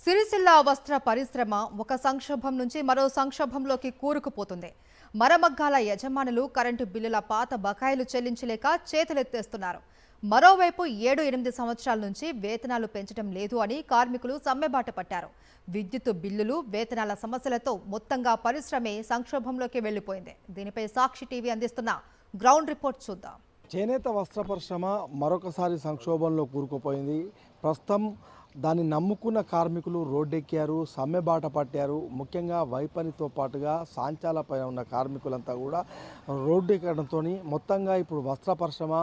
సిరిసిల్ల వస్త్ర పరిశ్రమ ఒక సంక్షోభం నుంచి మరో సంక్షోభంలోకి కూరుకుపోతుంది. మరమగ్గాల యజమానులు కరెంటు బిల్లుల పాత బకాయిలు చెల్లించలేక చేతులెత్తేస్తున్నారు. మరోవైపు 7-8 సంవత్సరాల నుంచి వేతనాలు పెంచడం లేదు అని కార్మికులు సమ్మెబాట పట్టారు. విద్యుత్ బిల్లులు, వేతనాల సమస్యలతో మొత్తంగా పరిశ్రమే సంక్షోభంలోకి వెళ్లిపోయింది. దీనిపై సాక్షి టీవీ అందిస్తున్న గ్రౌండ్ రిపోర్ట్ చూద్దాం. చేనేత వస్త్ర పరిశ్రమ మరొకసారి సంక్షోభంలో కూరుకుపోయింది. ప్రస్తుతం దాన్ని నమ్ముకున్న కార్మికులు రోడ్డెక్కారు, సమ్మెబాట పట్టారు. ముఖ్యంగా వైపనితో పాటుగా సాంచాలపై ఉన్న కార్మికులంతా కూడా రోడ్డెక్కడంతో మొత్తంగా ఇప్పుడు వస్త్ర పరిశ్రమ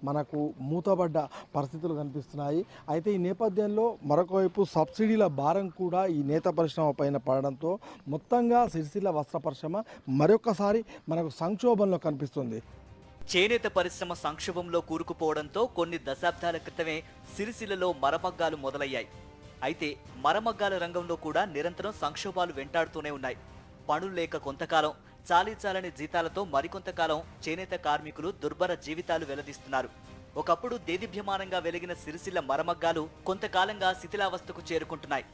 మనకు మూతబడ్డ పరిస్థితులు కనిపిస్తున్నాయి. అయితే ఈ నేపథ్యంలో మరొక వైపు సబ్సిడీల భారం కూడా ఈ నేత పరిశ్రమ పైన పడడంతో మొత్తంగా సిరిసిల్ల వస్త్ర పరిశ్రమ మరొకసారి మనకు సంక్షోభంలో కనిపిస్తుంది. చేనేత పరిశ్రమ సంక్షోభంలో కూరుకుపోవడంతో కొన్ని దశాబ్దాల క్రితమే సిరిసిల్లలో మరమగ్గాలు మొదలయ్యాయి. అయితే మరమగ్గాల రంగంలో కూడా నిరంతరం సంక్షోభాలు వెంటాడుతూనే ఉన్నాయి. పనులు లేక కొంతకాలం, చాలీచాలని జీతాలతో మరికొంతకాలం చేనేత కార్మికులు దుర్భర జీవితాలు వెల్లదీస్తున్నారు. ఒకప్పుడు దేదీప్యమానంగా వెలిగిన సిరిసిల్ల మరమగ్గాలు కొంతకాలంగా శిథిలావస్థకు చేరుకుంటున్నాయి.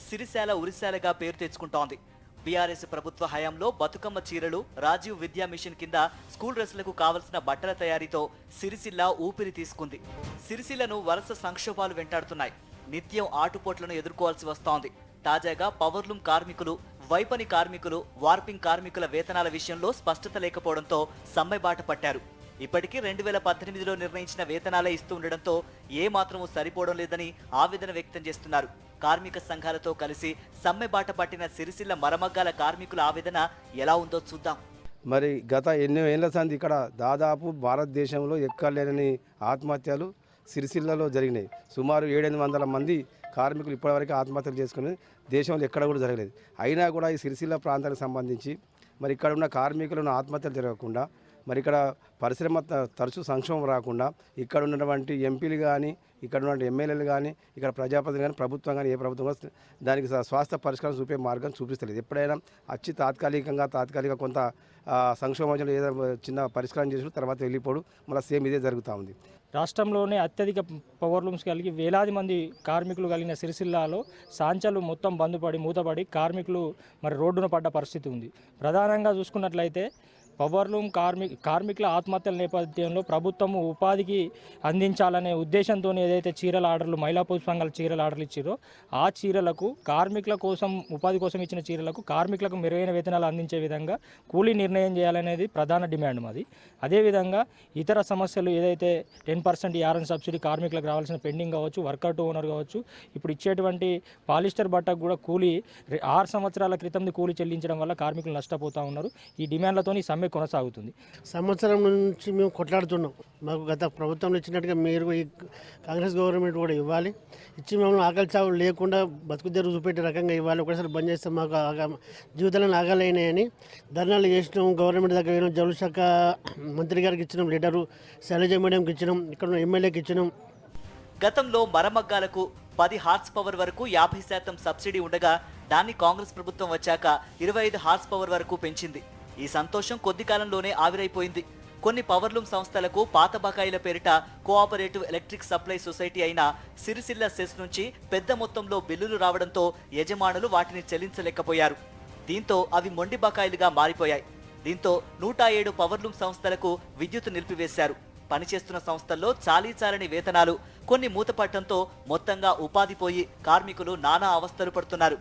సిరిశాల ఉరిశాలగా పేరు తెచ్చుకుంటోంది. బీఆర్ఎస్ ప్రభుత్వ హయాంలో బతుకమ్మ చీరలు, రాజీవ్ విద్యా మిషన్ కింద స్కూల్ డ్రెస్లకు కావలసిన బట్టల తయారీతో సిరిసిల్ల ఊపిరి తీసుకుంది. సిరిసిల్లను వరుస సంక్షోభాలు వెంటాడుతున్నాయి. నిత్యం ఆటుపోట్లను ఎదుర్కోవాల్సి వస్తోంది. తాజాగా పవర్లూమ్ కార్మికులు, వైపని కార్మికులు, వార్పింగ్ కార్మికుల వేతనాల విషయంలో స్పష్టత లేకపోవడంతో సమ్మెబాట పట్టారు. ఇప్పటికీ 2018లో నిర్ణయించిన వేతనాలే ఇస్తూ ఉండడంతో ఏమాత్రమూ సరిపోవడం లేదని ఆవేదన వ్యక్తం చేస్తున్నారు. కార్మిక సంఘాలతో కలిసి సమ్మెబాట పట్టిన సిరిసిల్ల మరమగ్గాల కార్మికుల ఆవేదన ఎలా ఉందో చూద్దాం. మరి గత ఎన్నో ఏళ్ల సంది ఇక్కడ దాదాపు భారతదేశంలో ఎక్కలేని ఆత్మహత్యలు సిరిసిల్లలో జరిగినాయి. సుమారు 700 మంది కార్మికులు ఇప్పటివరకు ఆత్మహత్యలు చేసుకుని దేశంలో ఎక్కడ కూడా జరగలేదు. అయినా కూడా ఈ సిరిసిల్ల ప్రాంతానికి సంబంధించి మరి ఇక్కడ ఉన్న కార్మికులను ఆత్మహత్యలు జరగకుండా, మరి ఇక్కడ పరిశ్రమ తరచూ సంక్షోభం రాకుండా ఇక్కడ ఉన్నటువంటి ఎంపీలు కానీ, ఇక్కడ ఉన్నటువంటి ఎమ్మెల్యేలు కానీ, ఇక్కడ ప్రజాప్రతినిధులు కానీ, ప్రభుత్వం కానీ ఏ ప్రభుత్వం దానికి స్వాస్థ్య పరిష్కారం చూపే మార్గం చూపిస్తలేదు. ఎప్పుడైనా వచ్చి తాత్కాలిక కొంత సంక్షోభంలో ఏదో చిన్న పరిష్కారం చేసి తర్వాత వెళ్ళిపోవడం, మళ్ళీ సేమ్ ఇదే జరుగుతూ ఉంది. రాష్ట్రంలోనే అత్యధిక పవర్లూమ్స్ కలిగి వేలాది మంది కార్మికులు కలిగిన సిరిసిల్లాలో సాంచలు మొత్తం మూతపడి కార్మికులు మరి రోడ్డున పడ్డ పరిస్థితి ఉంది. ప్రధానంగా చూసుకున్నట్లయితే పవర్లూమ్ కార్మికుల ఆత్మహత్యల నేపథ్యంలో ప్రభుత్వం ఉపాధికి అందించాలనే ఉద్దేశంతో ఏదైతే చీరల ఆర్డర్లు, మహిళా పొదుపు సంఘాల చీరల ఆర్డర్లు ఇచ్చారో ఆ చీరలకు కార్మికుల కోసం, ఉపాధి కోసం ఇచ్చిన చీరలకు కార్మికులకు మెరుగైన వేతనాలు అందించే విధంగా కూలీ నిర్ణయం చేయాలనేది ప్రధాన డిమాండ్ మాది. అదేవిధంగా ఇతర సమస్యలు ఏదైతే 10% యారన్ సబ్సిడీ కార్మికులకు రావాల్సిన పెండింగ్ కావచ్చు, వర్కర్ టు ఓనర్ కావచ్చు, ఇప్పుడు ఇచ్చేటువంటి పాలిస్టర్ బట్టకు కూడా కూలీ 6 సంవత్సరాల క్రితం కూలీ చెల్లించడం వల్ల కార్మికులు నష్టపోతూ ఉన్నారు. ఈ డిమాండ్లతో సమ్మె కొనసాగుతుంది. సంవత్సరం నుంచి మేము కొట్లాడుతున్నాం. మాకు గత ప్రభుత్వంలో ఇచ్చినట్టుగా మీరు ఈ కాంగ్రెస్ గవర్నమెంట్ కూడా ఇవ్వాలి. ఇచ్చి మమ్మల్ని ఆకలి చావు లేకుండా బతుకుదెరువు చూపెట్టే రకంగా ఇవ్వాలి. ఒకసారి బంద్ చేస్తే మాకు జీవితాలను ఆగలేనాయని ధర్నాలు చేసినాం. గవర్నమెంట్ దగ్గర పోయినాం. జౌళి శాఖ మంత్రి గారికి ఇచ్చినాం లెటరు, శైలజ మేడంకి ఇచ్చినాం, ఇక్కడ ఉన్న ఎమ్మెల్యేకి ఇచ్చినాం. గతంలో మరమగ్గాలకు 10 హార్స్ పవర్ వరకు 50% సబ్సిడీ ఉండగా దాన్ని కాంగ్రెస్ ప్రభుత్వం వచ్చాక 25 హార్స్ పవర్ వరకు పెంచింది. ఈ సంతోషం కొద్ది కాలంలోనే ఆవిరైపోయింది. కొన్ని పవర్లూమ్ సంస్థలకు పాత బకాయిల పేరిట కోఆపరేటివ్ ఎలక్ట్రిక్ సప్లై సొసైటీ అయిన సిరిసిల్ల సెస్ నుంచి పెద్ద మొత్తంలో బిల్లులు రావడంతో యజమానులు వాటిని చెల్లించలేకపోయారు. దీంతో అవి మొండి బకాయిలుగా మారిపోయాయి. దీంతో 107 పవర్లూమ్ సంస్థలకు విద్యుత్ నిలిపివేశారు. పనిచేస్తున్న సంస్థల్లో చాలీచాలని వేతనాలు, కొన్ని మూతపట్టడంతో మొత్తంగా ఉపాధి పోయి కార్మికులు నానా అవస్థలు పడుతున్నారు.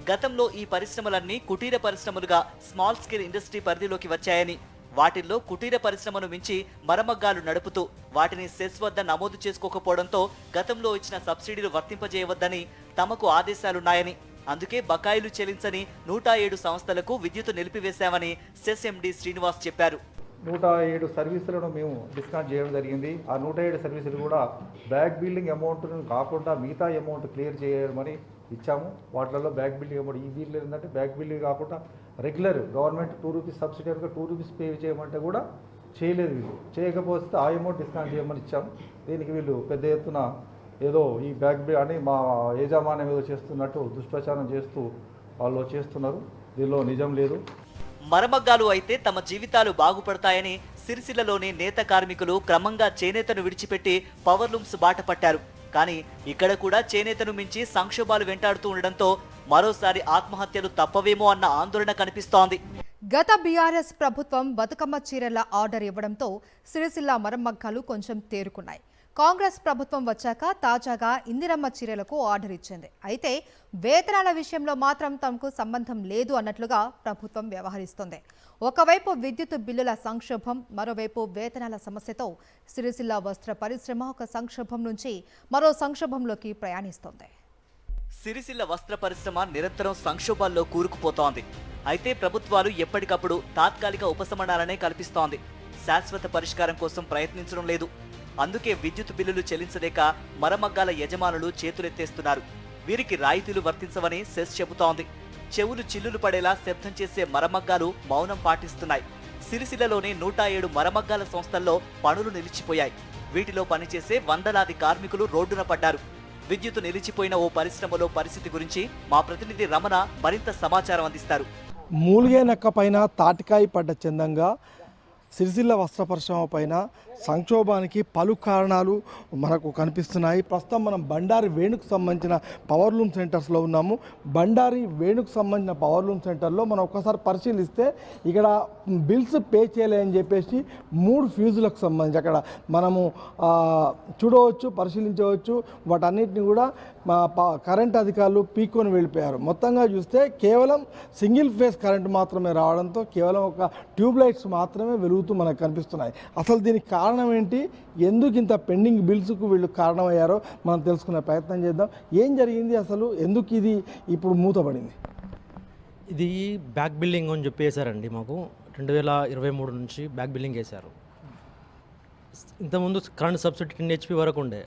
గతంలో ఈ పరిశ్రమలన్నీ కుటీర పరిశ్రమలుగా స్మాల్ స్కేల్ ఇండస్ట్రీ పరిధిలోకి వచ్చాయని, వాటిల్లో కుటీర పరిశ్రమను మించి మరమగ్గాలు నడుపుతూ వాటిని సెస్ వద్ద నమోదు చేసుకోకపోవడంతో గతంలో ఇచ్చిన సబ్సిడీలు వర్తింపజేయవద్దని తమకు ఆదేశాలున్నాయని, అందుకే బకాయిలు చెల్లించని 107 సంస్థలకు విద్యుత్ నిలిపివేశామని సెస్ ఎండీ శ్రీనివాస్ చెప్పారు. 107 సర్వీసులను మేము డిస్కౌంట్ చేయడం జరిగింది. ఆ 107 సర్వీసులు కూడా బ్యాక్ బిల్డింగ్ అమౌంట్ను కాకుండా మిగతా అమౌంట్ క్లియర్ చేయమని ఇచ్చాము. వాటిల్లో బ్యాక్ బిల్డింగ్ అమౌంట్ ఈ వీళ్ళు ఏంటంటే బ్యాక్ బిల్డింగ్ కాకుండా రెగ్యులర్ గవర్నమెంట్ 2 రూపీస్ సబ్సిడీ కనుక 2 రూపీస్ పే చేయమంటే కూడా చేయలేదు. వీళ్ళు చేయకపోతే ఆ అమౌంట్ డిస్కౌంట్ చేయమని ఇచ్చాము. దీనికి వీళ్ళు పెద్ద ఎత్తున ఏదో ఈ బ్యాక్ బిల్ అని మా యజమాన్యం ఏదో చేస్తున్నట్టు దుష్ప్రచారం చేస్తూ వాళ్ళు చేస్తున్నారు. దీనిలో నిజం లేదు. మరమగ్గాలు అయితే తమ జీవితాలు బాగుపడతాయని సిరిసిల్లలోని నేత కార్మికులు క్రమంగా చేనేతను విడిచిపెట్టి పవర్లూమ్స్ బాట పట్టారు. కానీ ఇక్కడ కూడా చేనేతను మించి సంక్షోభాలు వెంటాడుతూ ఉండడంతో మరోసారి ఆత్మహత్యలు తప్పవేమో అన్న ఆందోళన కనిపిస్తోంది. గత బీఆర్ఎస్ ప్రభుత్వం బతుకమ్మ చీరల ఆర్డర్ ఇవ్వడంతో సిరిసిల్ల మరమగ్గాలు కొంచెం తేరుకున్నాయి. కాంగ్రెస్ ప్రభుత్వం వచ్చాక తాజాగా ఇందిరమ్మ చీరలకు ఆర్డర్ ఇచ్చింది. అయితే వేతనాల విషయంలో మాత్రం తమకు సంబంధం లేదు అన్నట్లుగా ప్రభుత్వం వ్యవహరిస్తోంది. ఒకవైపు విద్యుత్ బిల్లుల సంక్షోభం, మరోవైపు వేతనాల సమస్యతో సిరిసిల్ల వస్త్ర పరిశ్రమ ఒక సంక్షోభం నుంచి మరో సంక్షోభంలోకి ప్రయాణిస్తోంది. సిరిసిల్ల వస్త్ర పరిశ్రమ నిరంతరం సంక్షోభాల్లో కూరుకుపోతోంది. అయితే ప్రభుత్వాలు ఎప్పటికప్పుడు తాత్కాలిక ఉపశమనాలనే కల్పిస్తోంది. శాశ్వత పరిష్కారం కోసం ప్రయత్నించడం లేదు. అందుకే విద్యుత్ బిల్లులు చెల్లించలేక మరమగ్గాల యజమానులు చేతులెత్తేస్తున్నారు. వీరికి రాయితీలు వర్తించవని సెస్ చెబుతోంది. చెవులు చిల్లులు పడేలా శబ్దం చేసే మరమగ్గాలు మౌనం పాటిస్తున్నాయి. సిరిసిల్లలోని 107 మరమగ్గాల సంస్థల్లో పనులు నిలిచిపోయాయి. వీటిలో పనిచేసే వందలాది కార్మికులు రోడ్డున పడ్డారు. విద్యుత్ నిలిచిపోయిన ఓ పరిశ్రమలో పరిస్థితి గురించి మా ప్రతినిధి రమణ మరింత సమాచారం అందిస్తారు. మూలిగే నక్క పైన తాటికాయ పడ్డ చందంగా సిరిసిల్ల వస్త్ర పరిశ్రమ పైన సంక్షోభానికి పలు కారణాలు మనకు కనిపిస్తున్నాయి. ప్రస్తుతం మనం బండారి వేణుకు సంబంధించిన పవర్ లూమ్ సెంటర్స్లో ఉన్నాము. బండారి వేణుకు సంబంధించిన పవర్ లూమ్ సెంటర్లో మనం ఒక్కసారి పరిశీలిస్తే ఇక్కడ బిల్స్ పే చేయలేని చెప్పేసి 3 ఫ్యూజులకు సంబంధించి అక్కడ మనము చూడవచ్చు, పరిశీలించవచ్చు. వాటన్నిటిని కూడా కరెంట్ అధికారులు పీక్కొని వెళ్ళిపోయారు. మొత్తంగా చూస్తే కేవలం సింగిల్ ఫేజ్ కరెంట్ మాత్రమే రావడంతో కేవలం ఒక ట్యూబ్ లైట్స్ మాత్రమే వెలుగుతూ మనకు కనిపిస్తున్నాయి. అసలు దీనికి కారణం ఏంటి, ఎందుకు ఇంత పెండింగ్ బిల్స్కు వీళ్ళు కారణమయ్యారో మనం తెలుసుకునే ప్రయత్నం చేద్దాం. ఏం జరిగింది అసలు, ఎందుకు ఇది ఇప్పుడు మూతపడింది? ఇది బ్యాక్ బిల్లింగ్ అని చెప్పి వేశారండి. మాకు 2023 నుంచి బ్యాక్ బిల్లింగ్ వేశారు. ఇంతకుముందు కరెంట్ సబ్సిడీ 10 HP వరకు ఉండే.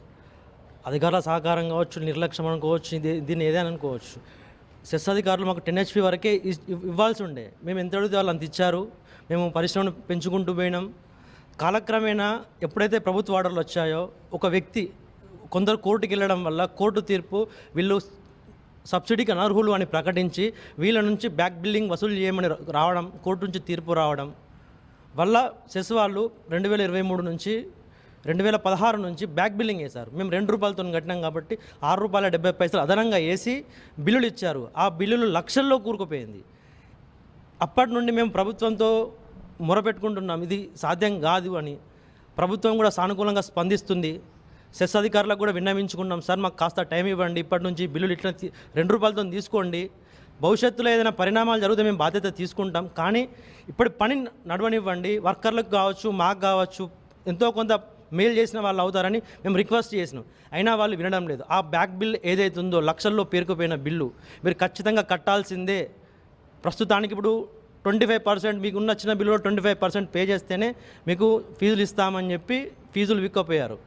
అధికారుల సహకారం కావచ్చు, నిర్లక్ష్యం అనుకోవచ్చు, దీన్ని ఏదైనా అనుకోవచ్చు. సెస్ అధికారులు మాకు 10 HP వరకే ఇవ్వాల్సి ఉండే. మేము ఎంత అడిగితే వాళ్ళు అంత ఇచ్చారు. మేము పరిశ్రమను పెంచుకుంటూ పోయినాం. కాలక్రమేణా ఎప్పుడైతే ప్రభుత్వ ఆర్డర్లు వచ్చాయో ఒక వ్యక్తి కొందరు కోర్టుకి వెళ్ళడం వల్ల కోర్టు తీర్పు వీళ్ళు సబ్సిడీకి అనర్హులు అని ప్రకటించి వీళ్ళ నుంచి బ్యాక్ బిల్లింగ్ వసూలు చేయమని రావడం, కోర్టు నుంచి తీర్పు రావడం వల్ల సెస్ వాళ్ళు 2023 నుంచి 2016 నుంచి బ్యాక్ బిల్లింగ్ వేశారు. మేము ₹2 కట్టినాం కాబట్టి ₹6.70 అదనంగా వేసి బిల్లులు ఇచ్చారు. ఆ బిల్లులు లక్షల్లో కూరుకుపోయింది. అప్పటి నుండి మేము ప్రభుత్వంతో మొరపెట్టుకుంటున్నాం, ఇది సాధ్యం కాదు అని. ప్రభుత్వం కూడా సానుకూలంగా స్పందిస్తుంది. సెస్ అధికారులకు కూడా విన్నవించుకున్నాం, సార్ మాకు కాస్త టైం ఇవ్వండి, ఇప్పటి నుంచి బిల్లులు ఇట్లా ₹2 తీసుకోండి, భవిష్యత్తులో ఏదైనా పరిణామాలు జరిగితే మేము బాధ్యత తీసుకుంటాం, కానీ ఇప్పటి పని నడవనివ్వండి, వర్కర్లకు కావచ్చు, మాకు కావచ్చు, ఎంతో కొంత మెయిల్ చేసిన వాళ్ళు అవుతారని మేము రిక్వెస్ట్ చేసినాం. అయినా వాళ్ళు వినడం లేదు. ఆ బ్యాక్ బిల్ ఏదైతుందో లక్షల్లో పేరుకుపోయిన బిల్లు మీరు ఖచ్చితంగా కట్టాల్సిందే. ప్రస్తుతానికి ఇప్పుడు 25% మీకు ఉన్న చిన్న బిల్లులో 25% పే చేస్తేనే మీకు ఫీజులు ఇస్తామని చెప్పి ఫీజులు విక్కపోయారు.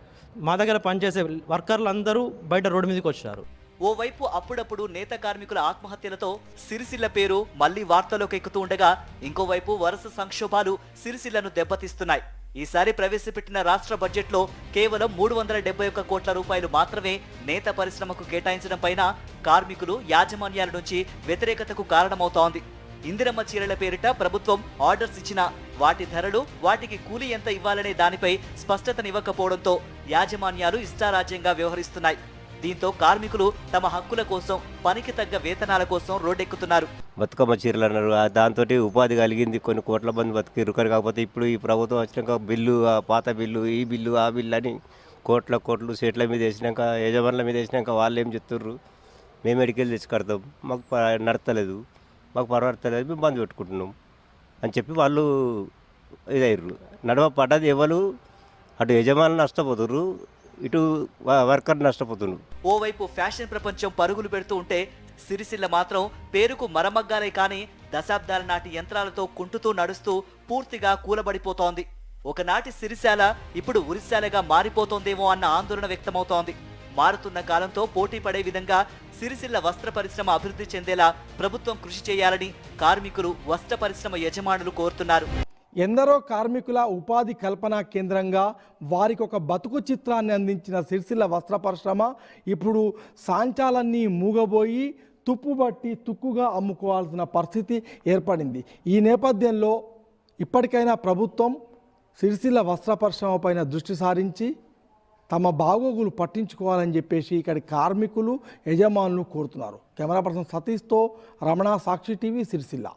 మా దగ్గర పనిచేసే వర్కర్లు అందరూ బయట రోడ్డు మీదకి వచ్చారు. ఓవైపు అప్పుడప్పుడు నేత కార్మికుల ఆత్మహత్యలతో సిరిసిల్ల పేరు మళ్లీ వార్తల్లోకి ఎక్కుతూ ఉండగా, ఇంకోవైపు వరుస సంక్షోభాలు సిరిసిల్లను దెబ్బతీస్తున్నాయి. ఈసారి ప్రవేశపెట్టిన రాష్ట్ర బడ్జెట్లో కేవలం ₹371 కోట్ల మాత్రమే నేత పరిశ్రమకు కేటాయించడం పైన కార్మికులు, యాజమాన్యాల నుంచి వ్యతిరేకతకు కారణమవుతోంది. ఇందిరమ్మ చీరల పేరిట ప్రభుత్వం ఆర్డర్స్ ఇచ్చినా వాటి ధరలు, వాటికి కూలీ ఎంత ఇవ్వాలనే దానిపై స్పష్టతనివ్వకపోవడంతో యాజమాన్యాలు ఇష్టారాజ్యంగా వ్యవహరిస్తున్నాయి. దీంతో కార్మికులు తమ హక్కుల కోసం, పనికి తగ్గ వేతనాల కోసం రోడ్డెక్కుతున్నారు. బతుకమ్మ చీరలు అన్నారు, దాంతో ఉపాధి కలిగింది, కొన్ని కోట్ల మంది బతికిరు. కాకపోతే ఇప్పుడు ఈ ప్రభుత్వం వచ్చినాక బిల్లు, పాత బిల్లు, ఈ బిల్లు, ఆ బిల్లు అని కోట్లు సెట్ల మీద వేసినాక, యజమానుల మీద వేసినాక వాళ్ళు ఏం చెప్తుర్రు, మేము ఎడికెళ్ళి తెచ్చి కడతాం, మాకు నడతలేదు, మాకు పర్వాలేదు, మేము బంద్ పెట్టుకుంటున్నాం అని చెప్పి వాళ్ళు ఇదయ్యారు. నడవ పడ్డది ఎవరు, అటు యజమానులు నష్టపోతుర్రు, ఇటు వర్కర్ నష్టపోతున్నారు. ఓవైపు ఫ్యాషన్ ప్రపంచం పరుగులు పెడుతూ ఉంటే సిరిసిల్ల మాత్రం పేరుకు మరమగ్గాలే కానీ దశాబ్దాల నాటి యంత్రాలతో కుంటుతూ నడుస్తూ పూర్తిగా కూలబడిపోతోంది. ఒకనాటి సిరిశాల ఇప్పుడు ఉరిశాలగా మారిపోతోందేమో అన్న ఆందోళన వ్యక్తమవుతోంది. మారుతున్న కాలంతో పోటీ పడే విధంగా సిరిసిల్ల వస్త్ర పరిశ్రమ అభివృద్ధి చెందేలా ప్రభుత్వం కృషి చేయాలని కార్మికులు, వస్త్ర పరిశ్రమ యజమానులు కోరుతున్నారు. ఎందరో కార్మికుల ఉపాధి కల్పనా కేంద్రంగా వారికి ఒక బతుకు చిత్రాన్ని అందించిన సిరిసిల్ల వస్త్ర పరిశ్రమ ఇప్పుడు సాంచాలన్నీ మూగబోయి తుప్పుబట్టి తుక్కుగా అమ్ముకోవాల్సిన పరిస్థితి ఏర్పడింది. ఈ నేపథ్యంలో ఇప్పటికైనా ప్రభుత్వం సిరిసిల్ల వస్త్ర పరిశ్రమ పైన దృష్టి సారించి తమ బాగోగులు పట్టించుకోవాలని చెప్పేసి ఇక్కడి కార్మికులు యజమానులు కోరుతున్నారు. కెమెరా పర్సన్ సతీష్తో రమణ, సాక్షి టీవీ, సిరిసిల్ల.